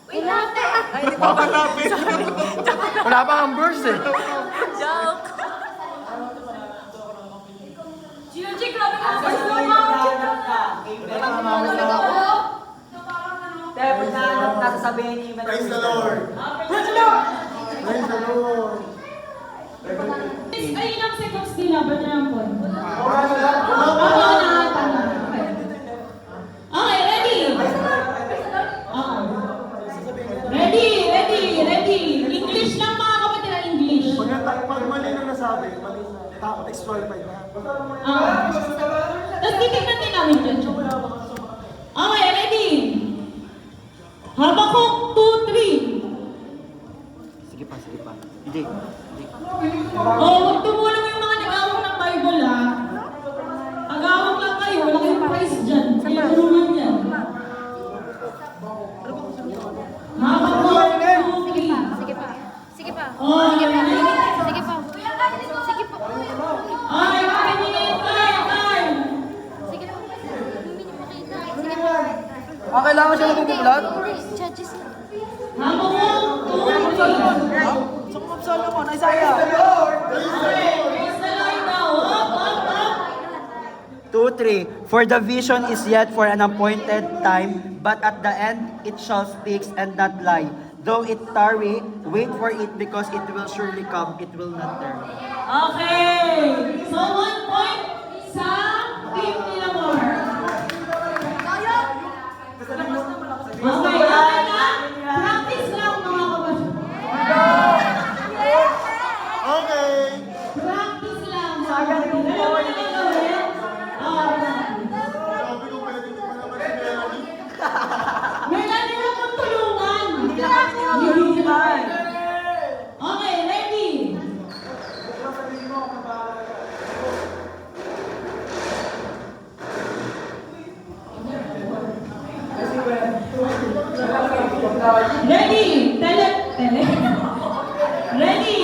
Ay, hindi pa malapit. Wala pa ang verse eh. Joke. GLG, grabe ka. Tapos nasasabihin ni Iman. Praise the Lord. Praise the Lord! Praise the Lord. Ay, ilang seconds nila ba na yung point? Okay, ready? Ready. English lang mga kapatid na English. Pag mali na nasabi, mali na. Disqualified na. Tapos titignan din namin dyan. Okay, ready? Habakuk 2-3. Sige pa. Hindi. Oh, huwag tumulong yung mga nag-awak ng Bible, ha?Ag-awak lang kayo, wala kayong prize dyan. Kaya tulungan yan. Habakuk 2-3. Sige pa. Sige pa. Oh, Sige pa. ready? Sige pa. Sige pa. Ay, kapinigin time! Sige pa. Hindi niyo makita. Sige pa. Kailangan siya magpupuklat? Judges. Habakuk 2-3. Sa kumapsal ako, naisaya. Praise the Lord daw. Up. 2-3. For the vision is yet for an appointed time, but at the end it shall speak and not lie. Though it tarry, wait for it because it will surely come, it will not tarry. Okay. So, 1 point sa team nila more. Okay, okay na? Practice lang mga kapatid. Okay. Practice lang. Alam mo na lang gawin? Sabi ko pala dito pa naman si Melanie. Melanie, huwag mong tulungan. Okay, ready? Ready? Tele. Ready?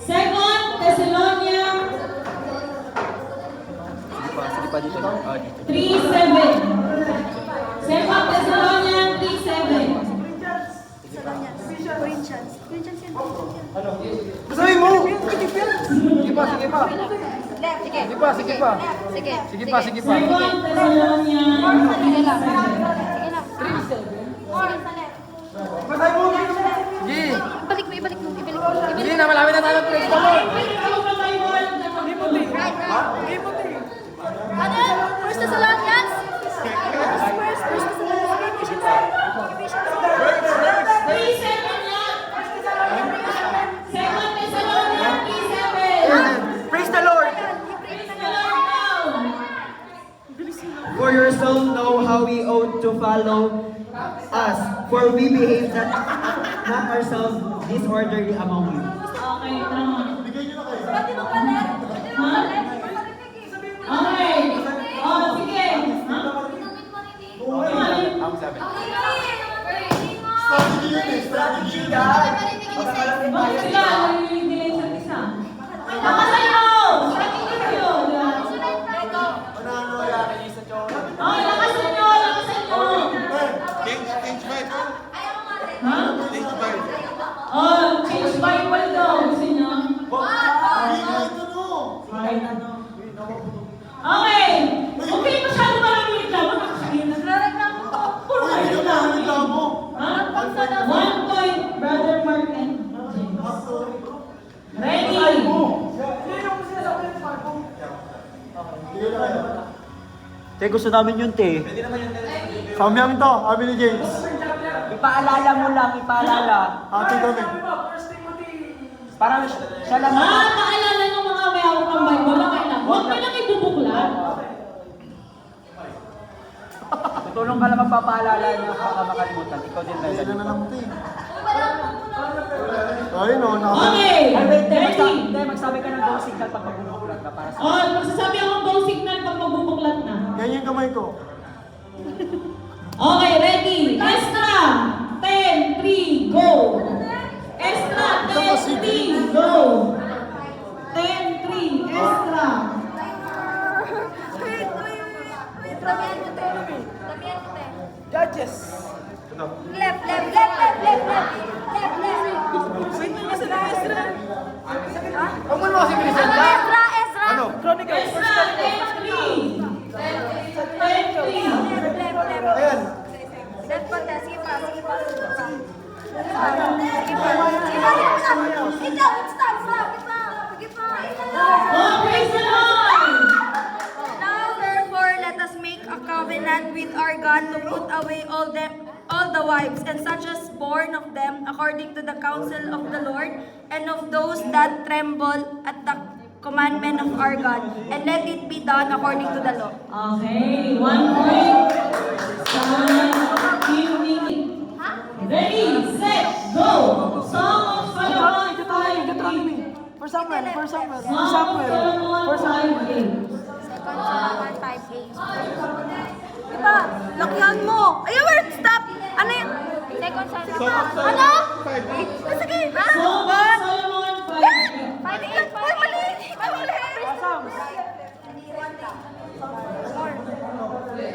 Second Thessalonians Sige pa dito. Dito. 3:7. Second Thessalonians 3:7. Corinthians yan. Sabi mo! Sige pa. Left. Sige. Sige pa. Sige. Sige pa. Second Thessalonians Sige lang. 3:7. Sige sa left. Sige. Ibalik mo. Sige na, malapit na tayo. Praise the Lord. Ano? First Thessalonians? First Thessalonians. Second Thessalonians 3:7. Praise the Lord! Praise the Lord now. For your soul know how we ought to follow us, for we behave not ourselves disorderly among you. Okay, tama. Bigay nyo na kayo. Ha? Okay. Oh, sige. Ha? Ang sabi. Strategy yun eh. Strategy yun. Bakit sila? Nanginigil sa isa. Lakasan mo! Strategy kayo. Manano yan. Oh, lakasan nyo! Change vibe. Ha? Change vibe. Oh, change Bible daw. Gusto nyo? Okay. Okay, masyado maraming reklamo. Nagre-reklamo ko. Puro Uy, kayo hindi reklamo. na reklamo. Ha? 1 point, Brother Mark and James. Ready? Bigay na kayo. Te, gusto namin yun, te. Samyang to, sabi ni James. Ipaalala mo lang, ipaalala. Hati kami. Parang siya lang. Naalala ng mga may hawak ng Bible. Okay lang. Huwag ka lang ibubuklat. Tutulong ka lang magpapaalala niya baka makalimutan. Ikaw din Kasi Melanie. na lang ito eh. Ayun o, Okay. Ay, wait, Ready? magsabi ka ng go signal pag magbubuklat ka para sa... Oh, magsasabi akong go signal pag magbubuklat na. Ganyan yung kamay ko. Okay, ready? Extra! 10, 3, go! Extra! 10, 3, go! 10, 3, extra! Wait. Lamihan ko te. Judges! Left. Huwag mo naman kasi Griselda. Ezra! Ano? Ezra, 10-3. 10-3. Ayan. Left pa, sige pa. Sige pa. Sige pa. Oh, praise the Lord. Now therefore let us make a covenant with our God to put away all the wives and such as born of them according to the counsel of the Lord and of those that tremble at the commandment of our God, and let it be done according to the law. Okay, 1 point. Ready, set, go. Song of Solomon 5-8. For Samuel. Song of Solomon 5-8. Second Solomon 5:8. Diba? Lakihan mo. Ayaw, wait, stop. Ano yun? Second Solomon. Ano? 5:8. Sige, ha? Song of Solomon 5-8. 5:8. Uy, mali. Mali.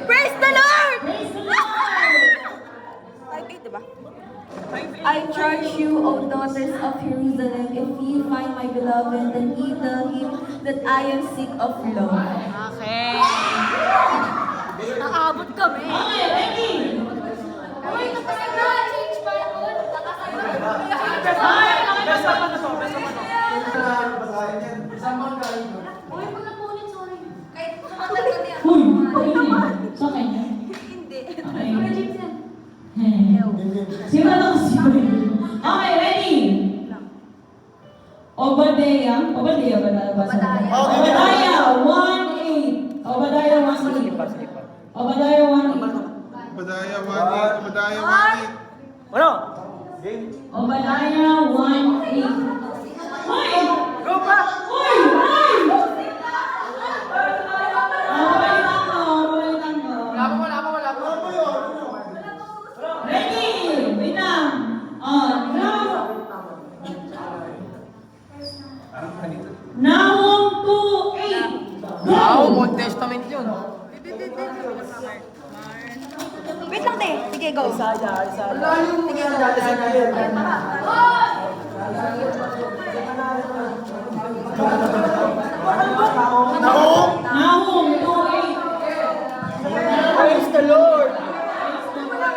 Praise the Lord! Praise the Lord. 5:8, diba? I charge you, O daughters of Jerusalem, if ye find my beloved, then ye tell him that I am sick of love. Okay. Nakaabot kami. Okay, ready. Uy, change pa ako. Uy, wag na po ulit, sorry. Kahit kumatal ko niya. Uy, painit. Sa kanya. Hindi. Hindi. Sino na si Okay, ready? Obadiah ba nabasa? Obadiah 1:8. Obadiah 1:8. Obadiah 1:8. Badaya, Wani. Badaya, Wani. Ano? Obadiah 1:8. Uy! Go pa! Uy! Uy! Babalitan ko. Wala pa. Ready? Wait lang. Nahum 2:8. Wow, Old Testament yun. Wait lang, te. Sige, go. Nahum 2:8. Praise the Lord.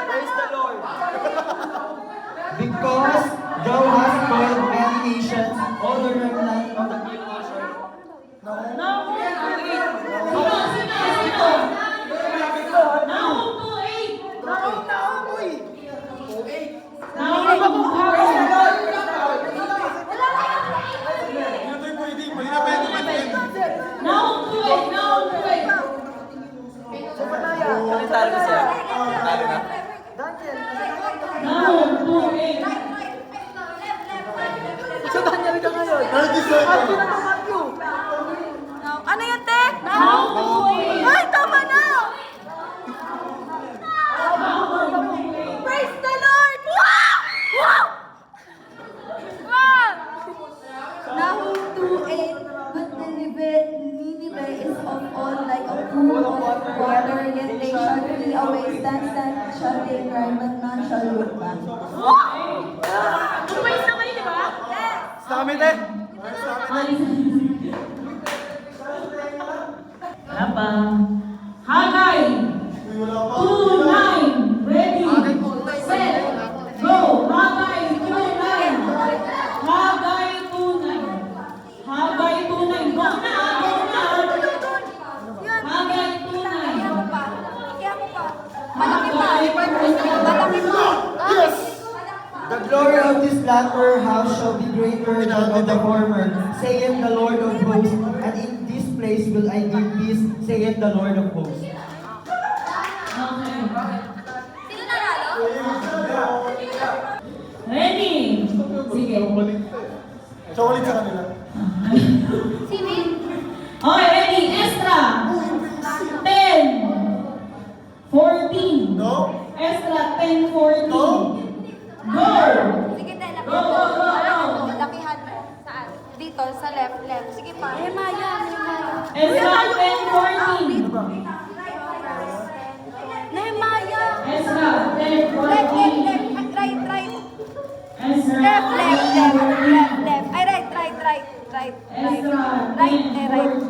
Praise the Lord. Because thou hast called many nations, all the remnant of the great nation. Nahum 2:8. Sino? Nahum 2:8. Nahum 2:8. Nahum 2:8. Nahum 2:8. Talo na siya. Talo na. Nahum 2:8. Sa Daniel ka ngayon. 37. Ano yun, te? Nahum 2:8. Ay, tama na! Praise the Lord! Wow! Wow! Wow! Nahum 2:8. But Nineveh is of old like a pool of water, yet they shall flee away. Stand, shall they cry, but none shall look back. Tumayin na kayo, di ba? Yes! Stamit eh. Wala pa. Hagay 2:9. Ready, set, go. Hagay 2:9. Hagay 2:9. Hagay 2:9. Go na, go na. Yan. Hagay Kaya 2:9. mo pa. Kaya mo pa. Malaki pa. Malaki pa. Yes! The glory of this latter house shall be greater than of the former, saith the Lord of hosts, and in this place will I give peace, saith the Lord of hosts. Okay. Sino nanalo? Ready? Sige. So, ulit sa kanila. Si Min. Okay, ready? Extra. 10. 14. No? Extra 10, 14. Go! Sige, te. Go, go, go, go. Lakihan mo. Saan? Dito, sa left. Sige pa. Maya. Extra 10, 14. Nehemiah. Extra 10, Left. 14. left. Ay, right. Ezra Right. 10:14.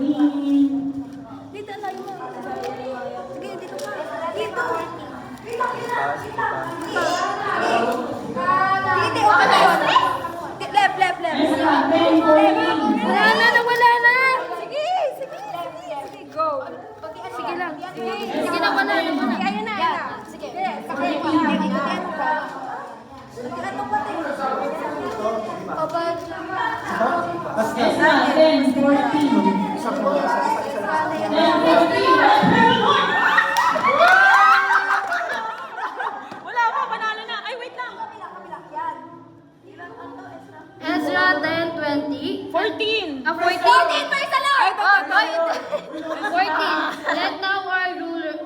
Dito na yun. Sige, dito pa. Dito. Dito, okay na yun. Left. Ezra 10:14. Wala na. Sige, go. Sige lang. Sige na, wala. Ayun na. Sige. Ano ba tayo? Ezra 10:14. 10:14. Wala pa, panalo na. Ay, wait lang. Ezra 10:20. 14. 14 pa isa lang! 14. Let now our rulers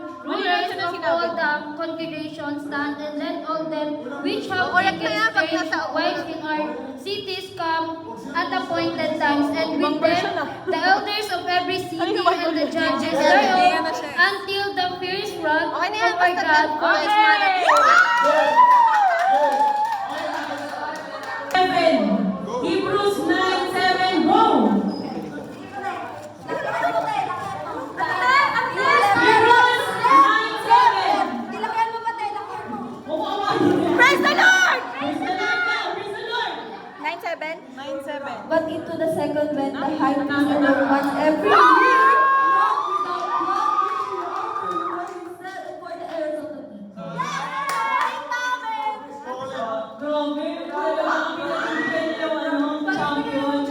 of all the congregation stand, and let all them which have taken strange wives in our cities come at appointed times, and with them the elders of every city and the judges thereof, until the fierce wrath of our God is Hebrews 9:7, go! Hebrews 9:7. Dilakyan mo pa tayo, lakyan mo. Praise the Lord! Praise the Lord now, praise the Lord. 9-7? 9-7. But into the second went the high priest alone once every year